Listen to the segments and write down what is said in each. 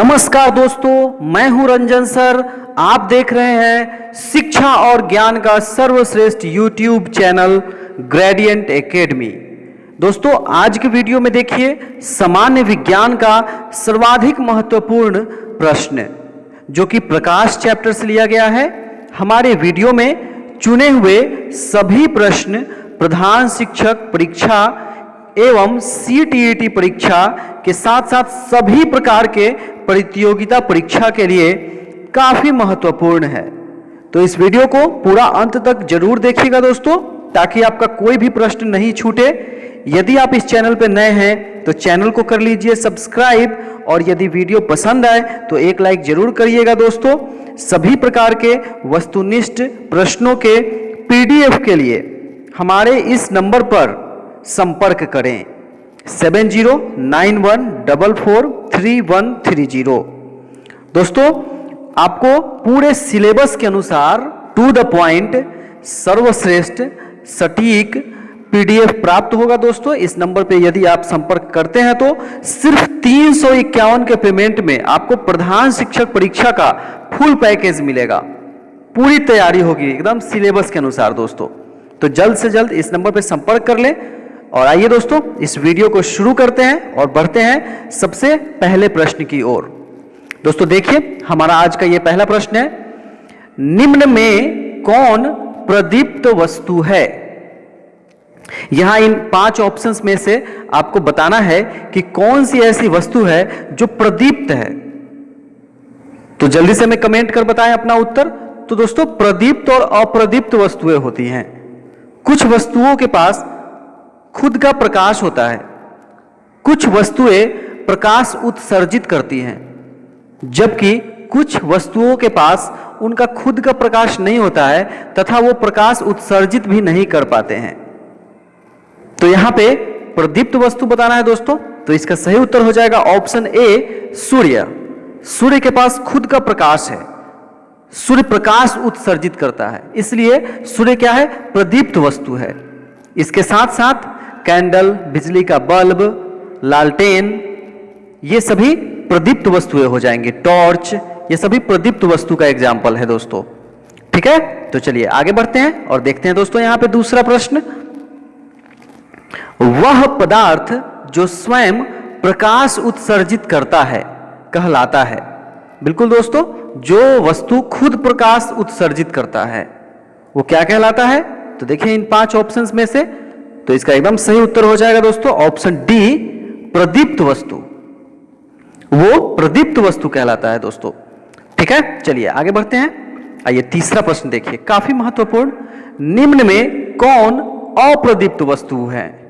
नमस्कार दोस्तों, मैं हूं रंजन सर। आप देख रहे हैं शिक्षा और ज्ञान का सर्वश्रेष्ठ यूट्यूब चैनल ग्रेडियंट एकेडमी। दोस्तों, आज के वीडियो में देखिए सामान्य विज्ञान का सर्वाधिक महत्वपूर्ण प्रश्न जो कि प्रकाश चैप्टर से लिया गया है। हमारे वीडियो में चुने हुए सभी प्रश्न प्रधान शिक्षक परीक्षा एवं CTET परीक्षा के साथ साथ सभी प्रकार के प्रतियोगिता परीक्षा के लिए काफी महत्वपूर्ण है। तो इस वीडियो को पूरा अंत तक जरूर देखिएगा दोस्तों, ताकि आपका कोई भी प्रश्न नहीं छूटे। यदि आप इस चैनल पर नए हैं तो चैनल को कर लीजिए सब्सक्राइब, और यदि वीडियो पसंद आए तो एक लाइक जरूर करिएगा दोस्तों। सभी प्रकार के वस्तुनिष्ठ प्रश्नों के PDF के लिए हमारे इस नंबर पर संपर्क करें 7091443130। दोस्तों, आपको पूरे सिलेबस के अनुसार टू द पॉइंट सर्वश्रेष्ठ सटीक PDF प्राप्त होगा दोस्तों। इस नंबर पे यदि आप संपर्क करते हैं तो सिर्फ 351 के पेमेंट में आपको प्रधान शिक्षक परीक्षा का फुल पैकेज मिलेगा। पूरी तैयारी होगी एकदम सिलेबस के अनुसार दोस्तों। तो जल्द से जल्द इस नंबर पे संपर्क कर लें। और आइए दोस्तों, इस वीडियो को शुरू करते हैं और बढ़ते हैं सबसे पहले प्रश्न की ओर। दोस्तों देखिए, हमारा आज का यह पहला प्रश्न है, निम्न में कौन प्रदीप्त वस्तु है? यहां इन 5 ऑप्शंस में से आपको बताना है कि कौन सी ऐसी वस्तु है जो प्रदीप्त है। तो जल्दी से हमें कमेंट कर बताएं अपना उत्तर। तो दोस्तों, प्रदीप्त और अप्रदीप्त वस्तुएं होती हैं। कुछ वस्तुओं के पास खुद का प्रकाश होता है, कुछ वस्तुएं प्रकाश उत्सर्जित करती हैं, जबकि कुछ वस्तुओं के पास उनका खुद का प्रकाश नहीं होता है तथा वो प्रकाश उत्सर्जित भी नहीं कर पाते हैं। तो यहां पे प्रदीप्त वस्तु बताना है दोस्तों। तो इसका सही उत्तर हो जाएगा ऑप्शन ए, सूर्य। सूर्य के पास खुद का प्रकाश है, सूर्य प्रकाश उत्सर्जित करता है, इसलिए सूर्य क्या है? प्रदीप्त वस्तु है। इसके साथ साथ कैंडल, बिजली का बल्ब, लालटेन, ये सभी प्रदीप्त वस्तुएं हो जाएंगे। टॉर्च, ये सभी प्रदीप्त वस्तु का एग्जाम्पल है दोस्तों। ठीक है, तो चलिए आगे बढ़ते हैं और देखते हैं दोस्तों यहां पे दूसरा प्रश्न, वह पदार्थ जो स्वयं प्रकाश उत्सर्जित करता है कहलाता है। बिल्कुल दोस्तों, जो वस्तु खुद प्रकाश उत्सर्जित करता है वो क्या कहलाता है? तो देखिए इन 5 ऑप्शंस में से तो इसका एकदम सही उत्तर हो जाएगा दोस्तों ऑप्शन डी, प्रदीप्त वस्तु। वो प्रदीप्त वस्तु कहलाता है दोस्तों। ठीक है, चलिए आगे बढ़ते हैं। आइए तीसरा प्रश्न देखिए, काफी महत्वपूर्ण, निम्न में कौन अप्रदीप्त वस्तु है?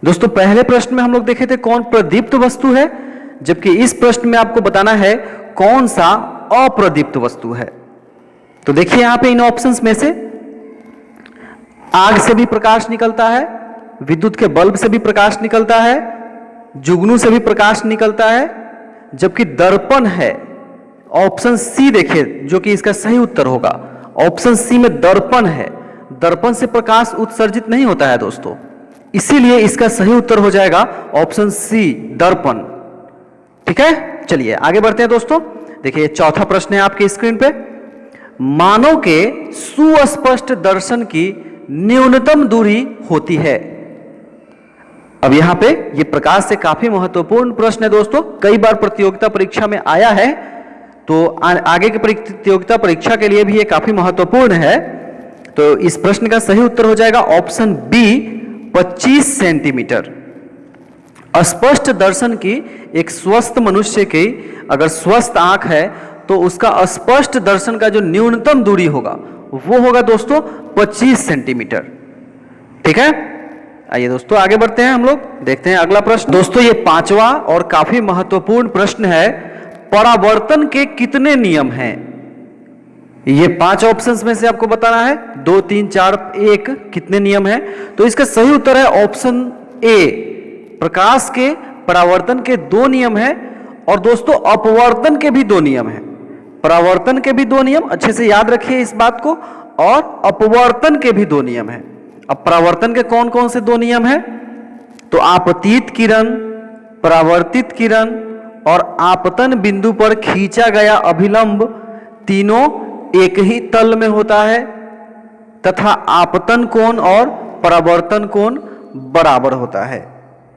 दोस्तों, पहले प्रश्न में हम लोग देखे थे कौन प्रदीप्त वस्तु है, जबकि इस प्रश्न में आपको बताना है कौन सा अप्रदीप्त वस्तु है। तो देखिए यहां पे इन ऑप्शंस में से आग से भी प्रकाश निकलता है, विद्युत के बल्ब से भी प्रकाश निकलता है, जुगनू से भी प्रकाश निकलता है, जबकि दर्पण है। ऑप्शन सी देखिए जो कि इसका सही उत्तर होगा। ऑप्शन सी में दर्पण है, दर्पण से प्रकाश उत्सर्जित नहीं होता है दोस्तों, इसीलिए इसका सही उत्तर हो जाएगा ऑप्शन सी, दर्पण। ठीक है, चलिए आगे बढ़ते हैं दोस्तों। देखिए चौथा प्रश्न है आपके स्क्रीन पे, मानव के सुस्पष्ट दर्शन की न्यूनतम दूरी होती है। अब यहां पे ये प्रकाश से काफी महत्वपूर्ण प्रश्न है दोस्तों, कई बार प्रतियोगिता परीक्षा में आया है, तो आगे की प्रतियोगिता परीक्षा के लिए भी ये काफी महत्वपूर्ण है। तो इस प्रश्न का सही उत्तर हो जाएगा ऑप्शन बी, 25 सेंटीमीटर। स्पष्ट दर्शन की एक स्वस्थ मनुष्य की अगर स्वस्थ आंख है तो उसका स्पष्ट दर्शन का जो न्यूनतम दूरी होगा वो होगा दोस्तों 25 सेंटीमीटर। ठीक है, आइए दोस्तों आगे बढ़ते हैं हम लोग, देखते हैं अगला प्रश्न। दोस्तों ये 5वां और काफी महत्वपूर्ण प्रश्न है, परावर्तन के कितने नियम हैं? ये 5 ऑप्शंस में से आपको बताना है 2, 3, 4, 1 कितने नियम हैं। तो इसका सही उत्तर है ऑप्शन ए, प्रकाश के परावर्तन के 2 नियम हैं, और दोस्तों अपवर्तन के भी 2 नियम हैं। परावर्तन के भी 2 नियम, अच्छे से याद रखिए इस बात को, और अपवर्तन के भी 2 नियम हैं। अब परावर्तन के कौन कौन से 2 नियम हैं? तो आपतित किरण, परावर्तित किरण और आपतन बिंदु पर खींचा गया अभिलंब तीनों एक ही तल में होता है तथा आपतन कोण और परावर्तन कोण बराबर होता है।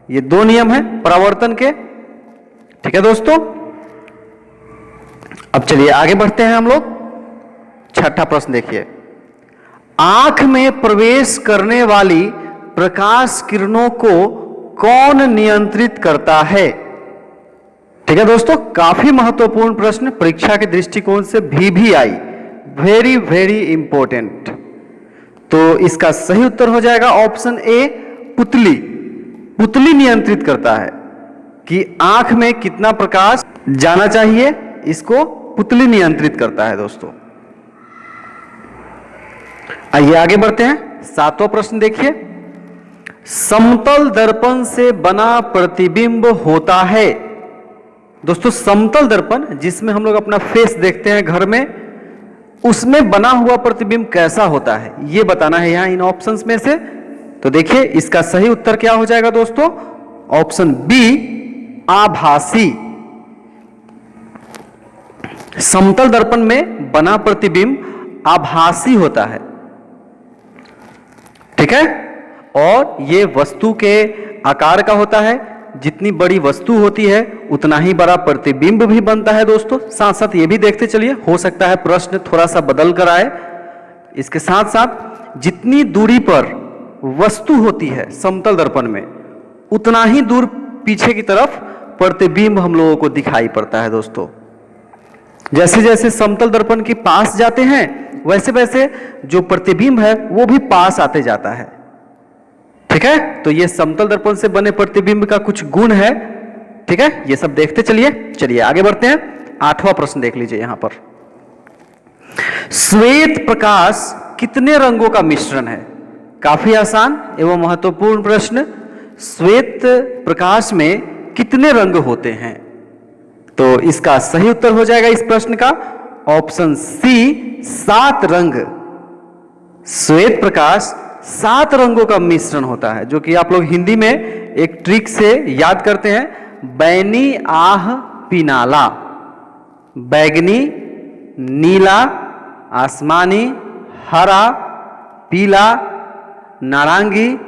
ये दो नियम हैं परावर्तन के। ठीक है दोस्तों, अब चलिए आगे बढ़ते हैं हम लोग। छठा प्रश्न देखिए, आंख में प्रवेश करने वाली प्रकाश किरणों को कौन नियंत्रित करता है? ठीक है दोस्तों, काफी महत्वपूर्ण प्रश्न परीक्षा के दृष्टिकोण से भी आई, वेरी वेरी इंपॉर्टेंट। तो इसका सही उत्तर हो जाएगा ऑप्शन ए, पुतली। पुतली नियंत्रित करता है कि आंख में कितना प्रकाश जाना चाहिए, इसको पुतली नियंत्रित करता है दोस्तों। आइए आगे बढ़ते हैं। सातवां प्रश्न देखिए, समतल दर्पण से बना प्रतिबिंब होता है। दोस्तों समतल दर्पण जिसमें हम लोग अपना फेस देखते हैं घर में, उसमें बना हुआ प्रतिबिंब कैसा होता है ये बताना है यहां इन ऑप्शंस में से। तो देखिए इसका सही उत्तर क्या हो जाएगा दोस्तों, ऑप्शन बी, आभासी। समतल दर्पण में बना प्रतिबिंब आभासी होता है। ठीक है, और ये वस्तु के आकार का होता है, जितनी बड़ी वस्तु होती है उतना ही बड़ा प्रतिबिंब भी बनता है दोस्तों। साथ साथ ये भी देखते चलिए, हो सकता है प्रश्न थोड़ा सा बदल कर आए। इसके साथ साथ जितनी दूरी पर वस्तु होती है समतल दर्पण में, उतना ही दूर पीछे की तरफ प्रतिबिंब हम लोगों को दिखाई पड़ता है दोस्तों। जैसे जैसे समतल दर्पण के पास जाते हैं वैसे वैसे जो प्रतिबिंब है वो भी पास आते जाता है। ठीक है, तो ये समतल दर्पण से बने प्रतिबिंब का कुछ गुण है। ठीक है, ये सब देखते चलिए। चलिए आगे बढ़ते हैं। आठवां प्रश्न देख लीजिए यहां पर, श्वेत प्रकाश कितने रंगों का मिश्रण है? काफी आसान एवं महत्वपूर्ण प्रश्न। श्वेत प्रकाश में कितने रंग होते हैं? तो इसका सही उत्तर हो जाएगा इस प्रश्न का ऑप्शन सी, 7 रंग। श्वेत प्रकाश 7 रंगों का मिश्रण होता है, जो कि आप लोग हिंदी में एक ट्रिक से याद करते हैं, बैनी आह पिनाला। बैगनी, नीला, आसमानी, हरा, पीला, नारंगी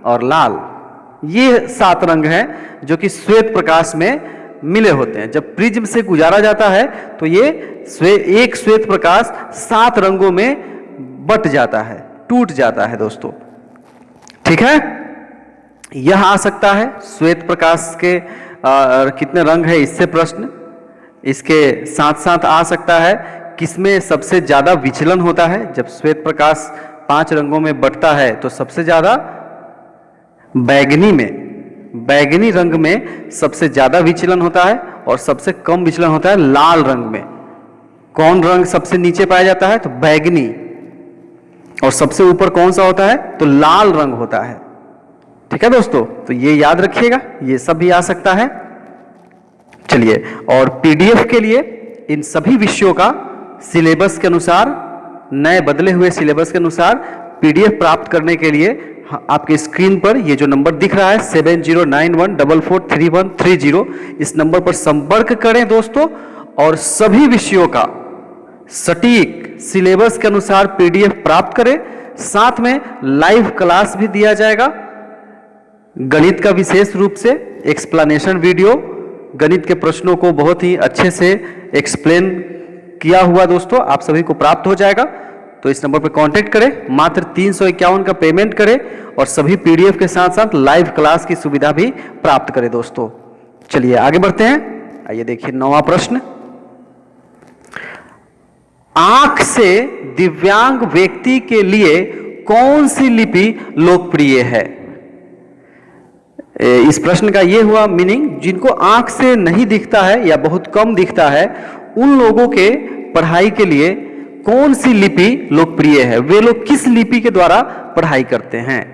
और लाल, ये 7 रंग हैं जो कि श्वेत प्रकाश में मिले होते हैं। जब प्रिज्म से गुजारा जाता है तो ये एक श्वेत प्रकाश 7 रंगों में बट जाता है, टूट जाता है दोस्तों। ठीक है, यह आ सकता है श्वेत प्रकाश के कितने रंग है इससे प्रश्न। इसके साथ साथ आ सकता है किसमें सबसे ज्यादा विचलन होता है। जब श्वेत प्रकाश 5 रंगों में बटता है तो सबसे ज्यादा बैगनी में, बैगनी रंग में सबसे ज्यादा विचलन होता है और सबसे कम विचलन होता है लाल रंग में। कौन रंग सबसे नीचे पाया जाता है? तो बैगनी। और सबसे ऊपर कौन सा होता है? तो लाल रंग होता है। ठीक है दोस्तों, तो ये याद रखिएगा, ये सब भी आ सकता है। चलिए, और पीडीएफ के लिए इन सभी विषयों का सिलेबस के अनुसार, नए बदले हुए सिलेबस के अनुसार पीडीएफ प्राप्त करने के लिए आपके स्क्रीन पर ये जो नंबर दिख रहा है 7091443130, इस नंबर पर संपर्क करें दोस्तों, और सभी विषयों का सटीक सिलेबस के अनुसार पीडीएफ प्राप्त करें। साथ में लाइव क्लास भी दिया जाएगा, गणित का विशेष रूप से एक्सप्लेनेशन वीडियो, गणित के प्रश्नों को बहुत ही अच्छे से एक्सप्लेन किया हुआ दोस्तों आप सभी को प्राप्त हो जाएगा। तो इस नंबर पर कांटेक्ट करें, मात्र 351 का पेमेंट करें और सभी पीडीएफ के साथ साथ लाइव क्लास की सुविधा भी प्राप्त करें दोस्तों। चलिए आगे बढ़ते हैं। आइए देखिए 9वां प्रश्न, आंख से दिव्यांग व्यक्ति के लिए कौन सी लिपि लोकप्रिय है? इस प्रश्न का यह हुआ मीनिंग, जिनको आंख से नहीं दिखता है या बहुत कम दिखता है, उन लोगों के पढ़ाई के लिए कौन सी लिपि लोकप्रिय है, वे लोग किस लिपि के द्वारा पढ़ाई करते हैं?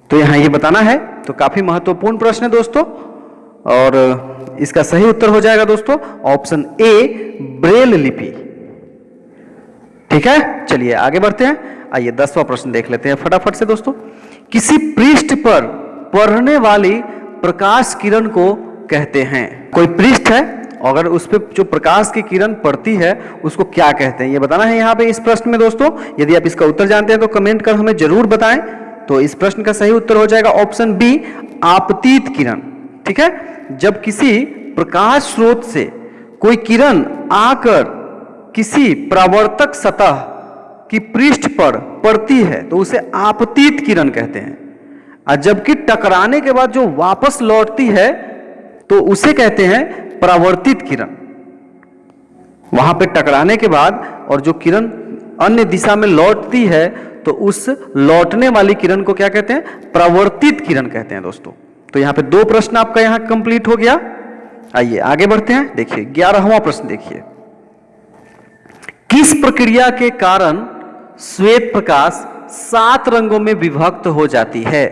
तो यहां ये बताना है। तो काफी महत्वपूर्ण प्रश्न है दोस्तों, और इसका सही उत्तर हो जाएगा दोस्तों ऑप्शन ए, ब्रेल लिपि। ठीक है, चलिए आगे बढ़ते हैं। आइए 10वां प्रश्न देख लेते हैं फटाफट से दोस्तों। किसी पृष्ठ पर पढ़ने वाली प्रकाश किरण को कहते हैं? कोई पृष्ठ है, अगर उस पर जो प्रकाश की किरण पड़ती है उसको क्या कहते हैं, ये बताना है यहाँ पे इस प्रश्न में दोस्तों। यदि आप इसका उत्तर जानते हैं तो कमेंट कर हमें जरूर बताएं। तो इस प्रश्न का सही उत्तर हो जाएगा ऑप्शन बी, आपतित किरण। ठीक है, जब किसी प्रकाश स्रोत से कोई किरण आकर किसी परावर्तक सतह की पृष्ठ पर पड़ती है तो उसे आपतित किरण कहते हैं, और जबकि टकराने के बाद जो वापस लौटती है तो उसे कहते हैं परावर्तित किरण। वहां पे टकराने के बाद और जो किरण अन्य दिशा में लौटती है तो उस लौटने वाली किरण को क्या कहते हैं? परावर्तित किरण कहते हैं दोस्तों। तो यहां पे 2 प्रश्न आपका यहां कंप्लीट हो गया। आइए आगे बढ़ते हैं। देखिए 11वां प्रश्न देखिए, किस प्रक्रिया के कारण श्वेत प्रकाश 7 रंगों में विभक्त हो जाती है?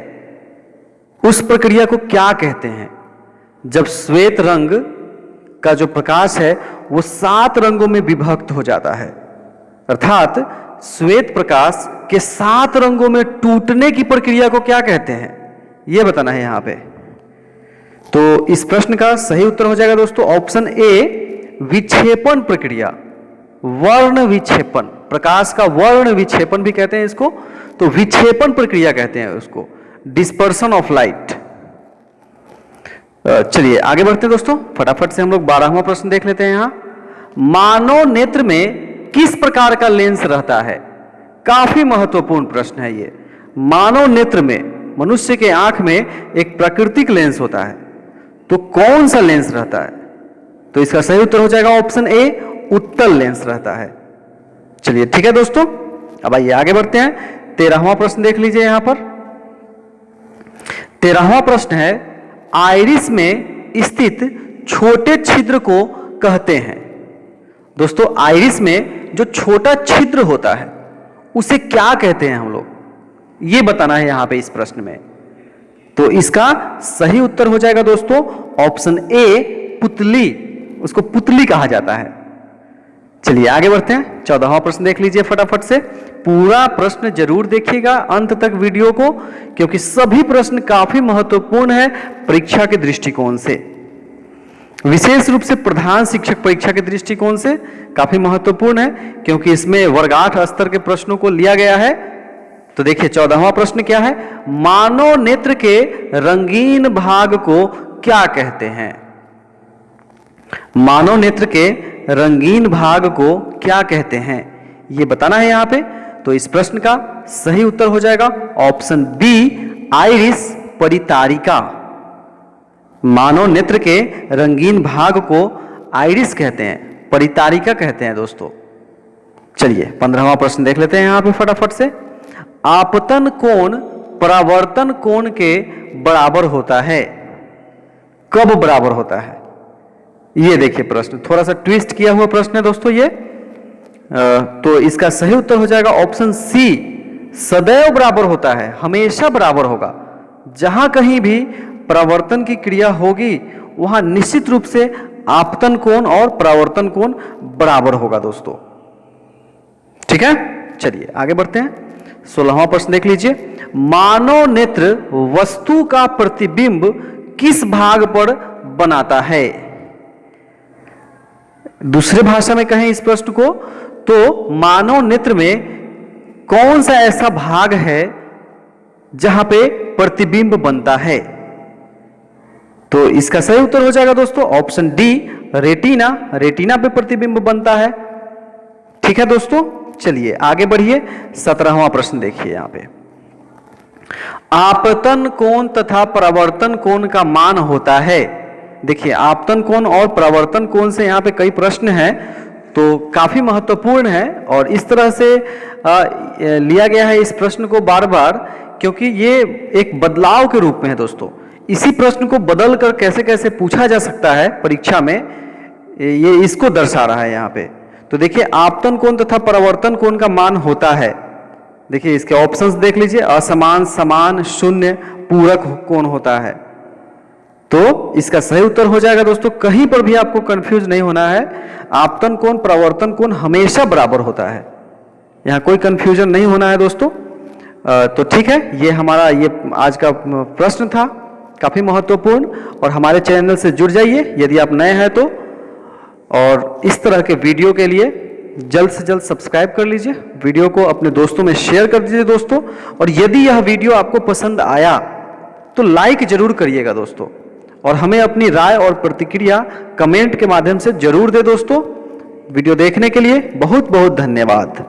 उस प्रक्रिया को क्या कहते हैं? जब श्वेत रंग का जो प्रकाश है वो 7 रंगों में विभक्त हो जाता है, अर्थात श्वेत प्रकाश के 7 रंगों में टूटने की प्रक्रिया को क्या कहते हैं, यह बताना है यहां पे। तो इस प्रश्न का सही उत्तर हो जाएगा दोस्तों ऑप्शन ए, विक्षेपण प्रक्रिया। वर्ण विक्षेपण, प्रकाश का वर्ण विक्षेपण भी कहते हैं इसको, तो विक्षेपण प्रक्रिया कहते हैं उसको, डिस्पर्सन ऑफ लाइट। चलिए आगे बढ़ते हैं दोस्तों, फटाफट से हम लोग 12वां प्रश्न देख लेते हैं। यहां मानव नेत्र में किस प्रकार का लेंस रहता है? काफी महत्वपूर्ण प्रश्न है ये। मानव नेत्र में, मनुष्य के आंख में एक प्राकृतिक लेंस होता है, तो कौन सा लेंस रहता है? तो इसका सही उत्तर हो जाएगा ऑप्शन ए, उत्तल लेंस रहता है। चलिए ठीक है दोस्तों, अब आइए आगे बढ़ते हैं। 13वां प्रश्न देख लीजिए यहां पर। 13वां प्रश्न है, आइरिस में स्थित छोटे छिद्र को कहते हैं। दोस्तों आइरिस में जो छोटा छिद्र होता है उसे क्या कहते हैं हम लोग, ये बताना है यहां पे इस प्रश्न में। तो इसका सही उत्तर हो जाएगा दोस्तों ऑप्शन ए, पुतली। उसको पुतली कहा जाता है। चलिए आगे बढ़ते हैं। 14वां प्रश्न देख लीजिए फटाफट से। पूरा प्रश्न जरूर देखिएगा अंत तक वीडियो को, क्योंकि सभी प्रश्न काफी महत्वपूर्ण है परीक्षा के दृष्टिकोण से, विशेष रूप से प्रधान शिक्षक परीक्षा के दृष्टिकोण से काफी महत्वपूर्ण है, क्योंकि इसमें वर्ग 8 स्तर के प्रश्नों को लिया गया है। तो देखिए 14वां प्रश्न क्या है, मानव नेत्र के रंगीन भाग को क्या कहते हैं? मानव नेत्र के रंगीन भाग को क्या कहते हैं, यह बताना है यहां पे। तो इस प्रश्न का सही उत्तर हो जाएगा ऑप्शन बी, आइरिस परितारिका। मानव नेत्र के रंगीन भाग को आइरिस कहते हैं, परितारिका कहते हैं दोस्तों। चलिए 15वां प्रश्न देख लेते हैं यहां पे फटाफट से। आपतन कोण परावर्तन कोण के बराबर होता है, कब बराबर होता है? ये देखिए प्रश्न थोड़ा सा ट्विस्ट किया हुआ प्रश्न है दोस्तों ये। तो इसका सही उत्तर हो जाएगा ऑप्शन सी, सदैव बराबर होता है, हमेशा बराबर होगा। जहां कहीं भी परावर्तन की क्रिया होगी वहां निश्चित रूप से आपतन कोण और परावर्तन कोण बराबर होगा दोस्तों। ठीक है, चलिए आगे बढ़ते हैं। 16वां प्रश्न देख लीजिए। मानव नेत्र वस्तु का प्रतिबिंब किस भाग पर बनाता है? दूसरे भाषा में कहें इस प्रश्न को तो मानव नेत्र में कौन सा ऐसा भाग है जहां पे प्रतिबिंब बनता है? तो इसका सही उत्तर हो जाएगा दोस्तों ऑप्शन डी, रेटिना। रेटिना पे प्रतिबिंब बनता है। ठीक है दोस्तों, चलिए आगे बढ़िए। 17वां प्रश्न देखिए यहां पे। आपतन कोण तथा परावर्तन कोण का मान होता है। देखिए आपतन कोण और परावर्तन कोण से यहां पे कई प्रश्न हैं, तो काफी महत्वपूर्ण है और इस तरह से लिया गया है इस प्रश्न को बार बार, क्योंकि ये एक बदलाव के रूप में है दोस्तों। इसी प्रश्न को बदल कर कैसे कैसे पूछा जा सकता है परीक्षा में, ये इसको दर्शा रहा है यहाँ पे। तो देखिए आपतन कोण तथा परावर्तन कोण का मान होता है। देखिए इसके ऑप्शंस देख लीजिए, असमान, समान, शून्य, पूरक कोण होता है। तो इसका सही उत्तर हो जाएगा दोस्तों, कहीं पर भी आपको कंफ्यूज नहीं होना है, आपतन कोण परावर्तन कोण हमेशा बराबर होता है, यहाँ कोई कंफ्यूजन नहीं होना है दोस्तों। तो ठीक है, ये हमारा ये आज का प्रश्न था, काफ़ी महत्वपूर्ण। और हमारे चैनल से जुड़ जाइए यदि आप नए हैं तो, और इस तरह के वीडियो के लिए जल्द से जल्द सब्सक्राइब कर लीजिए, वीडियो को अपने दोस्तों में शेयर कर दीजिए दोस्तों। और यदि यह वीडियो आपको पसंद आया तो लाइक जरूर करिएगा दोस्तों, और हमें अपनी राय और प्रतिक्रिया कमेंट के माध्यम से जरूर दे दोस्तों। वीडियो देखने के लिए बहुत बहुत धन्यवाद।